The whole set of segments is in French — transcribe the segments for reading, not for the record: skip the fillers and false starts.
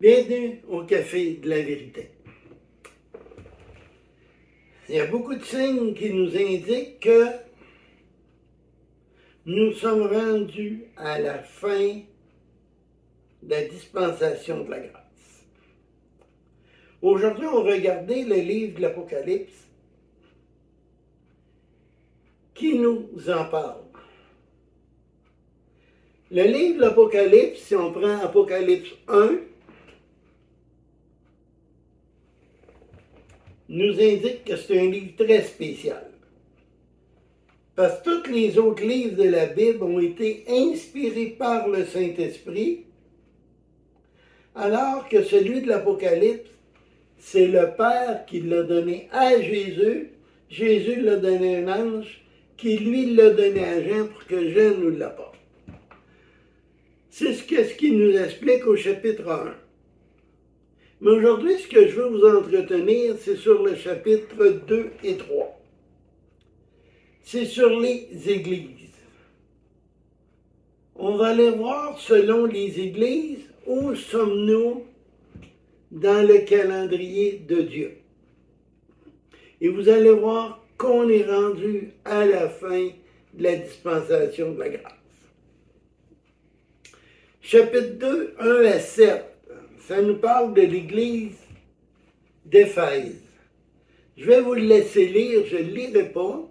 Bienvenue au Café de la Vérité. Il y a beaucoup de signes qui nous indiquent que nous sommes rendus à la fin de la dispensation de la grâce. Aujourd'hui, on va regarder le livre de l'Apocalypse qui nous en parle. Le livre de l'Apocalypse, si on prend Apocalypse 1, nous indique que c'est un livre très spécial. Parce que tous les autres livres de la Bible ont été inspirés par le Saint-Esprit, alors que celui de l'Apocalypse, c'est le Père qui l'a donné à Jésus. Jésus l'a donné à un ange, qui lui l'a donné à Jean pour que Jean nous l'apporte. C'est ce qu'il nous explique au chapitre 1. Mais aujourd'hui, ce que je veux vous entretenir, c'est sur le chapitre 2 et 3. C'est sur les églises. On va aller voir selon les églises où sommes-nous dans le calendrier de Dieu. Et vous allez voir qu'on est rendu à la fin de la dispensation de la grâce. Chapitre 2, 1 à 7, ça nous parle de l'église d'Éphèse. Je vais vous le laisser lire, je ne le lirai pas,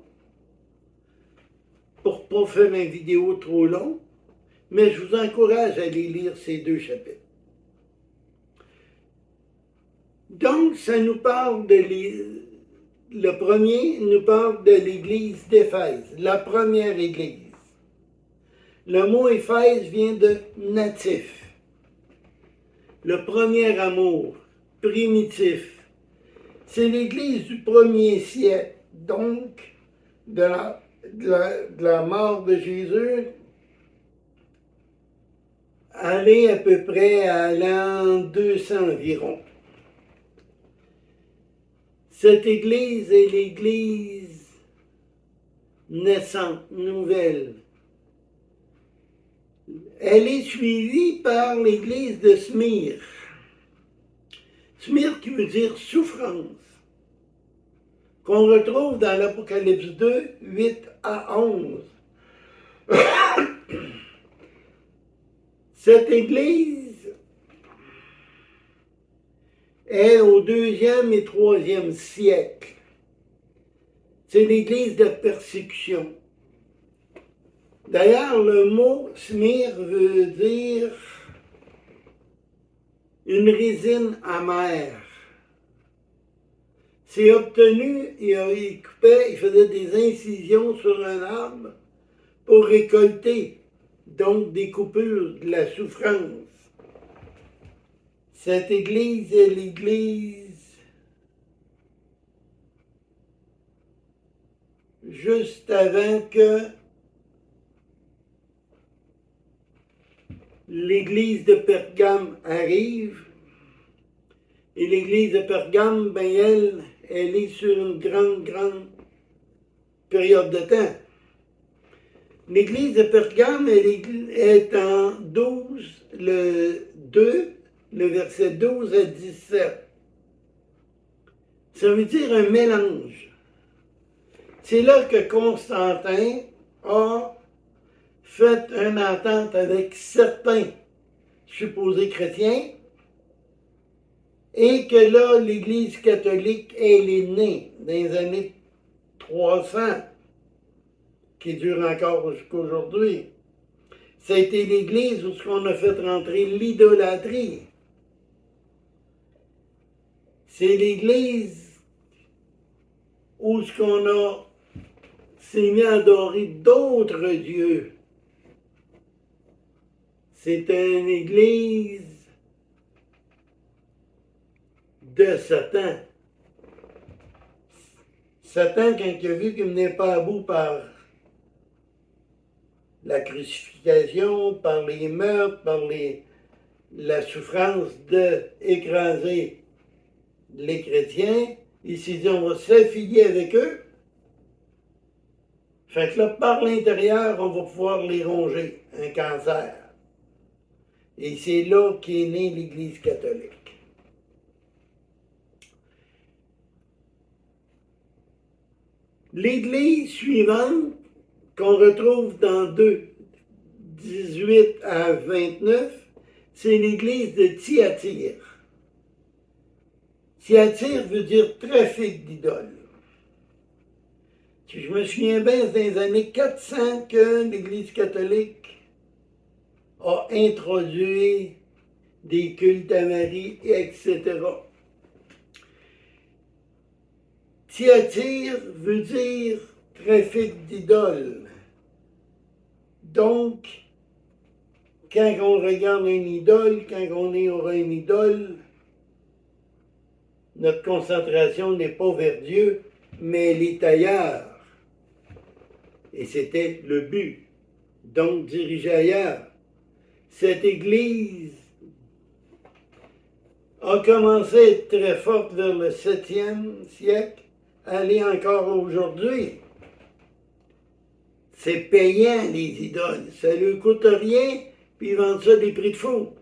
pour ne pas faire une vidéo trop longue, mais je vous encourage à aller lire ces deux chapitres. Donc, ça nous parle le premier nous parle de l'église d'Éphèse, la première église. Le mot Éphèse vient de natif, le premier amour, primitif. C'est l'église du premier siècle, donc de la mort de Jésus, aller à peu près à l'an 200 environ. Cette église est l'église naissante, nouvelle. Elle est suivie par l'église de Smyrne. Smyrne qui veut dire souffrance, qu'on retrouve dans l'Apocalypse 2, 8 à 11. Cette église est au 2e et 3e siècle. C'est l'église de persécution. D'ailleurs, le mot Smyrne veut dire une résine amère. C'est obtenu, il faisait des incisions sur un arbre pour récolter, donc des coupures, de la souffrance. Cette église est l'église juste avant que l'église de Pergame arrive. Et l'église de Pergame, ben elle est sur une grande période de temps. L'église de Pergame, elle est en 12, le verset 12 à 17. Ça veut dire un mélange. C'est là que Constantin a fait une entente avec certains supposés chrétiens et que là, l'Église catholique, elle est née dans les années 300, qui dure encore jusqu'à aujourd'hui. Ça a été l'Église où on a fait rentrer l'idolâtrie. C'est l'Église où s'est mis à adorer d'autres dieux. C'est une église de Satan. Satan, quand il a vu qu'il ne venait pas à bout par la crucifixion, par les meurtres, par la souffrance d'écraser les chrétiens, il s'est dit, on va s'affilier avec eux. Fait que là, par l'intérieur, on va pouvoir les ronger, un cancer. Et c'est là qu'est née l'Église catholique. L'Église suivante, qu'on retrouve dans 2, 18 à 29, c'est l'Église de Thyatire. Thyatire veut dire trafic d'idoles. Si je me souviens bien, c'est dans les années 400 que l'Église catholique a introduit des cultes à Marie, etc. Thyatire veut dire trafic d'idoles. Donc, quand on regarde une idole, quand on est aura une idole, notre concentration n'est pas vers Dieu, mais elle est ailleurs. Et c'était le but. Donc, diriger ailleurs. Cette Église a commencé à être très forte vers le 7e siècle, elle est encore aujourd'hui. C'est payant, les idoles. Ça ne leur coûte rien, puis ils vendent ça des prix de fou.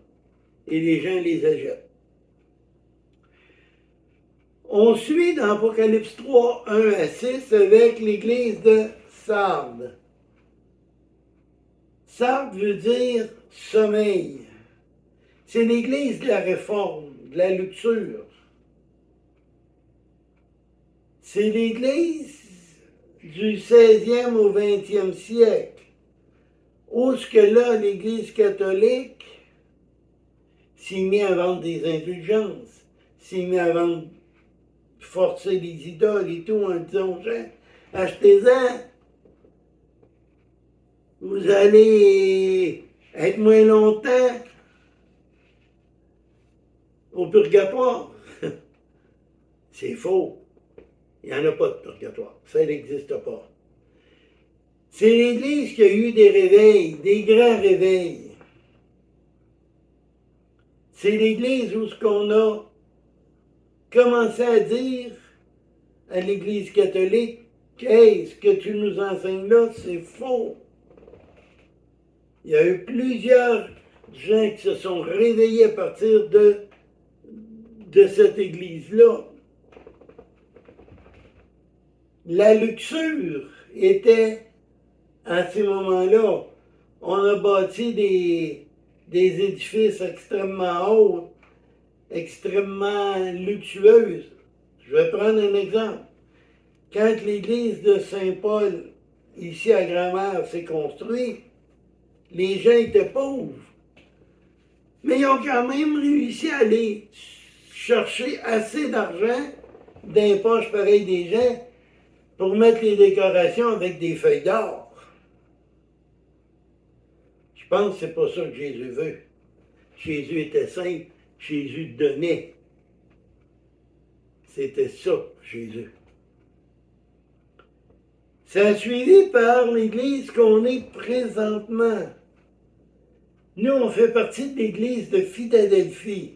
Et les gens les achètent. On suit dans Apocalypse 3, 1 à 6 avec l'église de Sardes. Sardes veut dire sommeil. C'est l'église de la réforme, de la luxure. C'est l'église du 16e au 20e siècle, où ce que là, l'église catholique s'est mis à vendre des indulgences, s'est mis à vendre, forcer les idoles et tout, en disant aux gens, achetez-en, vous allez être moins longtemps au purgatoire. C'est faux. Il n'y en a pas de purgatoire. Ça n'existe pas. C'est l'Église qui a eu des réveils, des grands réveils. C'est l'Église où ce qu'on a commencé à dire à l'Église catholique, hey, ce que tu nous enseignes là, c'est faux. Il y a eu plusieurs gens qui se sont réveillés à partir de cette Église-là. La luxure était, à ces moments-là, on a bâti des édifices extrêmement hauts, extrêmement luxueux. Je vais prendre un exemple. Quand l'église de Saint-Paul, ici à Grand-Mère, s'est construite, les gens étaient pauvres. Mais ils ont quand même réussi à aller chercher assez d'argent dans les poches pareilles des gens pour mettre les décorations avec des feuilles d'or. Je pense que c'est pas ça que Jésus veut. Jésus était simple, Jésus donnait. C'était ça, Jésus. Ça a suivi par l'Église qu'on est présentement. Nous, on fait partie de l'Église de Philadelphie.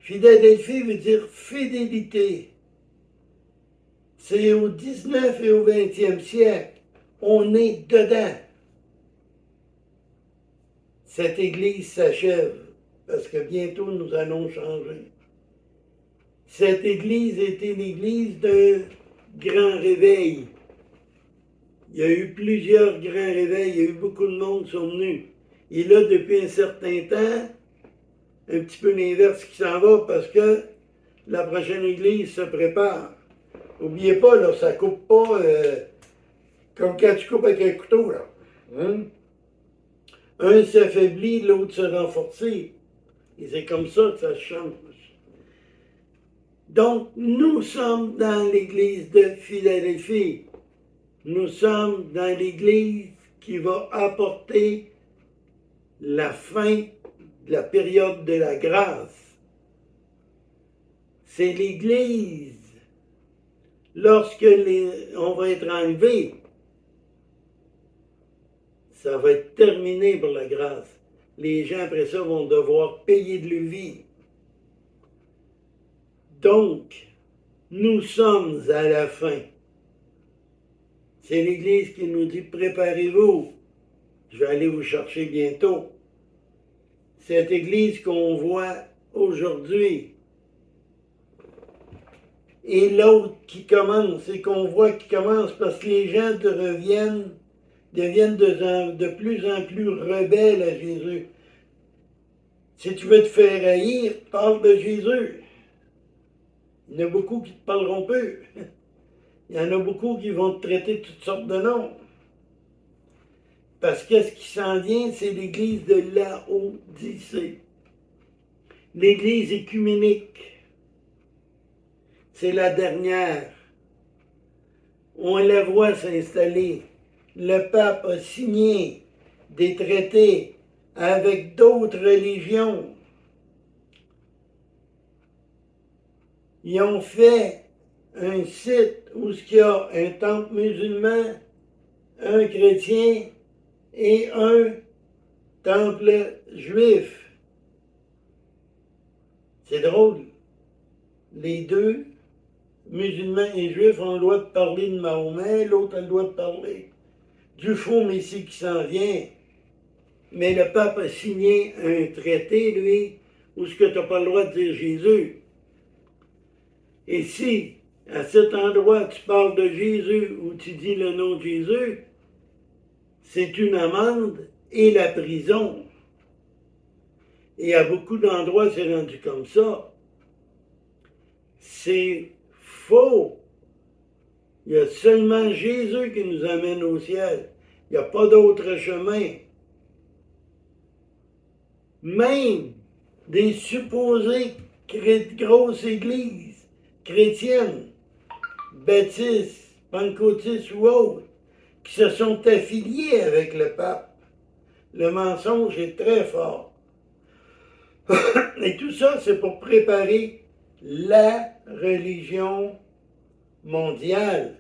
Philadelphie veut dire fidélité. C'est au 19 et au 20e siècle. On est dedans. Cette Église s'achève parce que bientôt nous allons changer. Cette Église était l'Église d'un grand réveil. Il y a eu plusieurs grands réveils, il y a eu beaucoup de monde qui sont venus. Et là, depuis un certain temps, un petit peu l'inverse qui s'en va parce que la prochaine Église se prépare. N'oubliez pas, là, ça coupe pas comme quand tu coupes avec un couteau, là. Hein? Un s'affaiblit, l'autre se renforce. Et c'est comme ça que ça change. Donc, nous sommes dans l'Église de Philadelphie. Nous sommes dans l'Église qui va apporter la fin de la période de la grâce. C'est l'Église, lorsque on va être enlevé, ça va être terminé pour la grâce. Les gens après ça vont devoir payer de leur vie. Donc, nous sommes à la fin. C'est l'Église qui nous dit, préparez-vous, je vais aller vous chercher bientôt. cette Église qu'on voit aujourd'hui. Et l'autre qui commence, et qu'on voit qui commence parce que les gens deviennent de plus en plus rebelles à Jésus. Si tu veux te faire haïr, parle de Jésus. Il y en a beaucoup qui te parleront peu. Il y en a beaucoup qui vont te traiter de toutes sortes de noms. Parce que ce qui s'en vient, c'est l'église de Laodicée. L'église écuménique. C'est la dernière. On la voit s'installer. Le pape a signé des traités avec d'autres religions. Ils ont fait un site où il y a un temple musulman, un chrétien et un temple juif. C'est drôle. Les deux, musulmans et juifs, ont le droit de parler de Mahomet, l'autre a le droit de parler du faux Messie qui s'en vient. Mais le pape a signé un traité, lui, où ce que tu n'as pas le droit de dire Jésus. Et si, à cet endroit, tu parles de Jésus ou tu dis le nom de Jésus, c'est une amende et la prison. Et à beaucoup d'endroits, c'est rendu comme ça. C'est faux. Il y a seulement Jésus qui nous amène au ciel. Il n'y a pas d'autre chemin. Même des supposées grosses églises chrétiennes, baptistes, pentecôtistes ou autres, qui se sont affiliés avec le pape. Le mensonge est très fort. Et tout ça, c'est pour préparer la religion mondiale,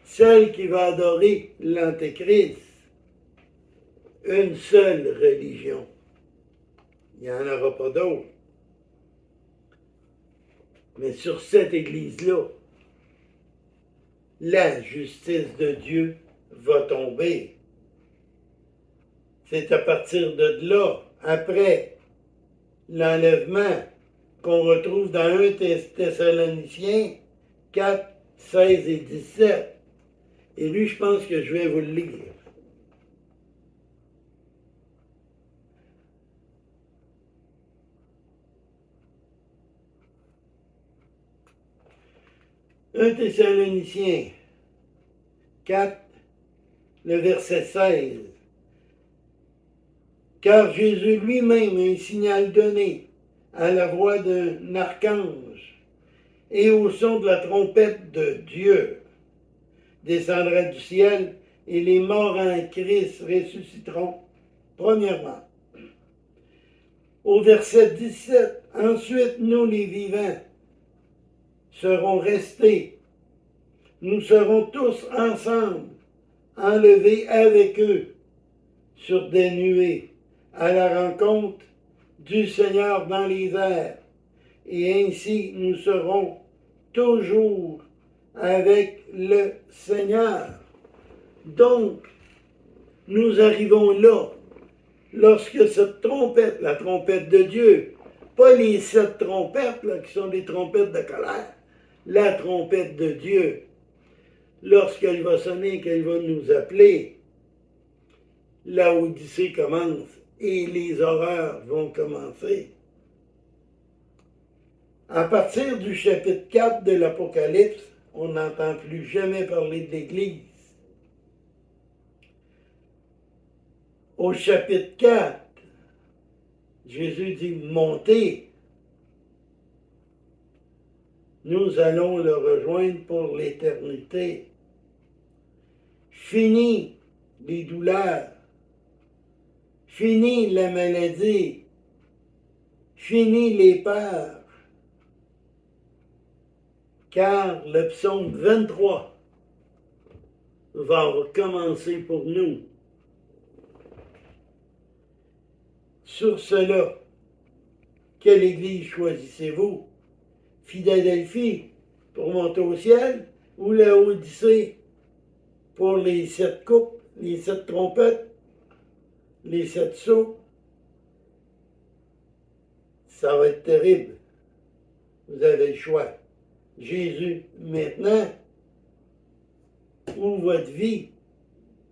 celle qui va adorer l'Antéchrist. Une seule religion. Il n'y en aura pas d'autre. Mais sur cette Église-là, la justice de Dieu va tomber. C'est à partir de là, après l'enlèvement, qu'on retrouve dans 1 Thessaloniciens 4, 16 et 17. Et lui, je pense que je vais vous le lire. Un Thessaloniciens 4, le verset 16. Car Jésus lui-même a un signal donné à la voix d'un archange et au son de la trompette de Dieu descendra du ciel et les morts en Christ ressusciteront premièrement. Au verset 17, ensuite nous les vivants serons restés. Nous serons tous ensemble enlevés avec eux sur des nuées à la rencontre du Seigneur dans les airs. Et ainsi nous serons toujours avec le Seigneur. Donc, nous arrivons là, lorsque cette trompette, la trompette de Dieu, pas les 7 trompettes là, qui sont des trompettes de colère, la trompette de Dieu, lorsqu'elle va sonner, qu'elle va nous appeler, la Odyssée commence et les horreurs vont commencer. À partir du chapitre 4 de l'Apocalypse, on n'entend plus jamais parler de l'Église. Au chapitre 4, Jésus dit « Montez, nous allons le rejoindre pour l'éternité. Fini les douleurs, fini la maladie, fini les peurs. » Car le psaume 23 va recommencer pour nous. Sur cela, quelle église choisissez-vous? Philadelphie pour monter au ciel ou la Odyssée pour les 7 coupes, les 7 trompettes, les 7 sceaux? ça va être terrible. Vous avez le choix. Jésus maintenant ou votre vie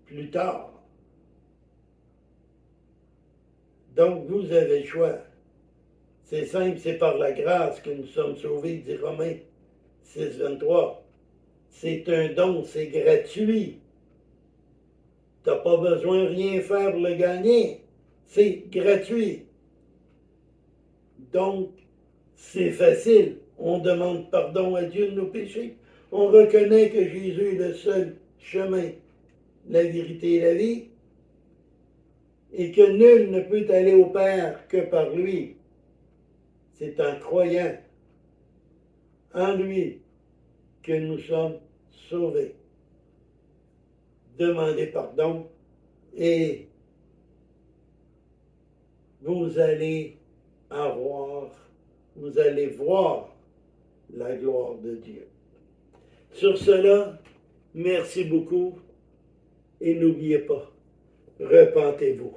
plus tard. Donc, vous avez le choix. C'est simple, c'est par la grâce que nous sommes sauvés, dit Romains 6, 23. C'est un don, c'est gratuit. Tu n'as pas besoin de rien faire pour le gagner. C'est gratuit. Donc, c'est facile. On demande pardon à Dieu de nos péchés. On reconnaît que Jésus est le seul chemin, la vérité et la vie, et que nul ne peut aller au Père que par lui. C'est en croyant en lui que nous sommes sauvés. Demandez pardon et vous allez vous allez voir la gloire de Dieu. Sur cela, merci beaucoup et n'oubliez pas, repentez-vous.